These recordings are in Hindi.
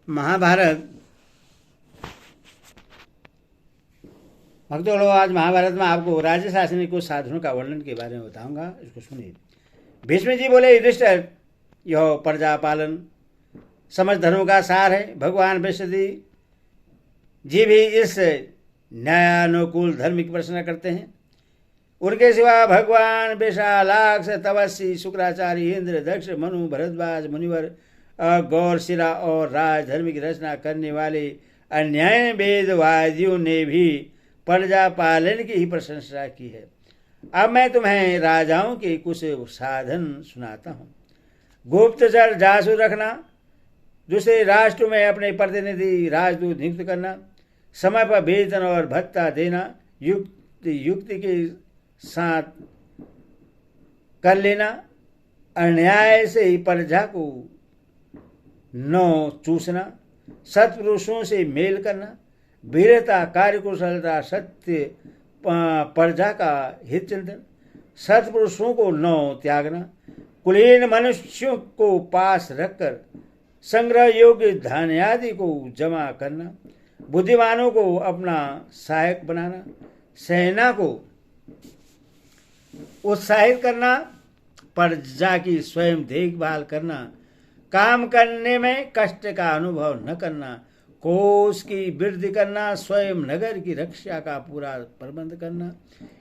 महाभारत भक्तों, आज महाभारत में आपको राज्य शासन के कुछ साधनों का वर्णन के बारे में बताऊंगा। इसको सुनिए। भीष्म जी बोले, युधिष्ठिर, यह प्रजा पालन समझ धर्म का सार है। भगवान विष्णु जी भी इस न्यायानुकूल धर्म की प्रश्न करते हैं। उनके सिवा भगवान विशालाक्ष, तपस्वी, शुक्राचार्य, इंद्र, दक्ष, मनु, भरद्वाज, मुनिवर, गौर, शिरा और राज धर्म की रचना करने वाले अन्याय वेदवादियों ने भी प्रजा पालन की ही प्रशंसा की है। अब मैं तुम्हें राजाओं के कुछ साधन सुनाता हूँ। गुप्तचर जासूस रखना, दूसरे राष्ट्र में अपने प्रतिनिधि राजदूत नियुक्त करना, समय पर वेतन और भत्ता देना, युक्ति के साथ कर लेना, अन्याय से ही प्रजा को न चूसना, सत्पुरुषों से मेल करना, वीरता, कार्यकुशलता, सत्य, प्रजा का हित चिंतन, सत्पुरुषों को न त्यागना, कुलीन मनुष्यों को पास रखकर संग्रह योग्य धन आदि को जमा करना, बुद्धिमानों को अपना सहायक बनाना, सेना को उत्साहित करना, प्रजा की स्वयं देखभाल करना, काम करने में कष्ट का अनुभव न करना, कोष की वृद्धि करना, स्वयं नगर की रक्षा का पूरा प्रबंध करना,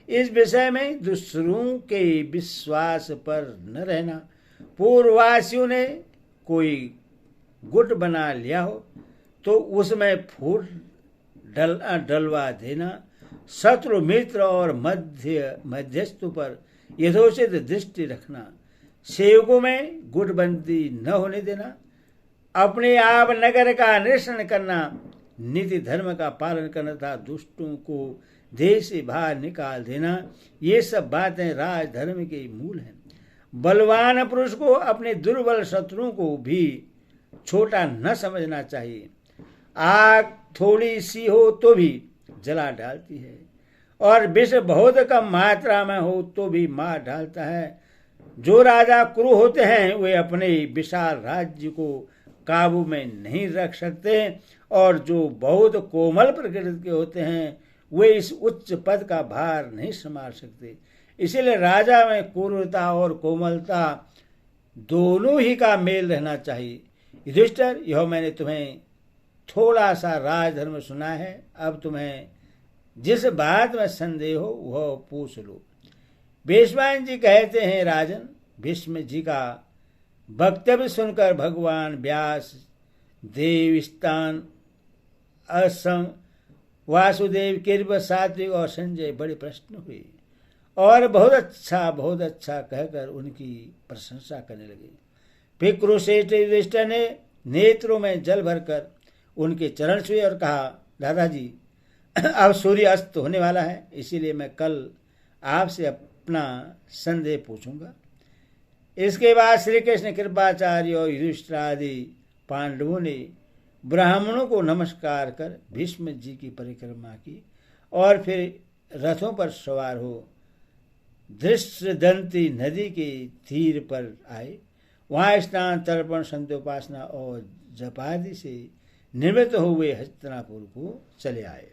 इस विषय में दूसरों के विश्वास पर न रहना, पूर्ववासियों ने कोई गुट बना लिया हो तो उसमें फूट डलवा देना, शत्रु मित्र और मध्यस्थों पर यथोचित दृष्टि रखना, सेवकों में गुटबंदी न होने देना, अपने आप नगर का निरीक्षण करना, नीति धर्म का पालन करना तथा दुष्टों को देश से बाहर निकाल देना, ये सब बातें राजधर्म के मूल हैं। बलवान पुरुष को अपने दुर्बल शत्रुओं को भी छोटा न समझना चाहिए। आग थोड़ी सी हो तो भी जला डालती है और विष बहुत कम मात्रा में हो तो भी मार डालता है। जो राजा क्रूर होते हैं वे अपने विशाल राज्य को काबू में नहीं रख सकते और जो बहुत कोमल प्रकृति के होते हैं वे इस उच्च पद का भार नहीं संभाल सकते। इसीलिए राजा में क्रूरता और कोमलता दोनों ही का मेल रहना चाहिए। युधिष्ठिर, यह मैंने तुम्हें थोड़ा सा राजधर्म सुना है। अब तुम्हें जिस बात में संदेह हो वह पूछ लो। भीष्म जी कहते हैं, राजन, भीष्म जी का वक्तव्य सुनकर भगवान व्यास, देवस्थान, असंग, वासुदेव, कृप, सात्विक और संजय बड़े प्रश्न हुए और बहुत अच्छा कहकर उनकी प्रशंसा करने लगे। फिर कुरुश्रेष्ठ युधिष्ठिर ने नेत्रों में जल भरकर उनके चरण छुए और कहा, दादाजी, अब सूर्य अस्त होने वाला है, इसीलिए मैं कल आपसे अपना संदेह पूछूंगा। इसके बाद श्री कृष्ण, कृपाचार्य और युधिष्ठिर आदि पांडवों ने ब्राह्मणों को नमस्कार कर भीष्म जी की परिक्रमा की और फिर रथों पर सवार हो धृष्टदंती नदी के तीर पर आए। वहां स्नान, तर्पण, संध्योपासना और जपादि से निवृत्त हुए हस्तिनापुर को चले आए।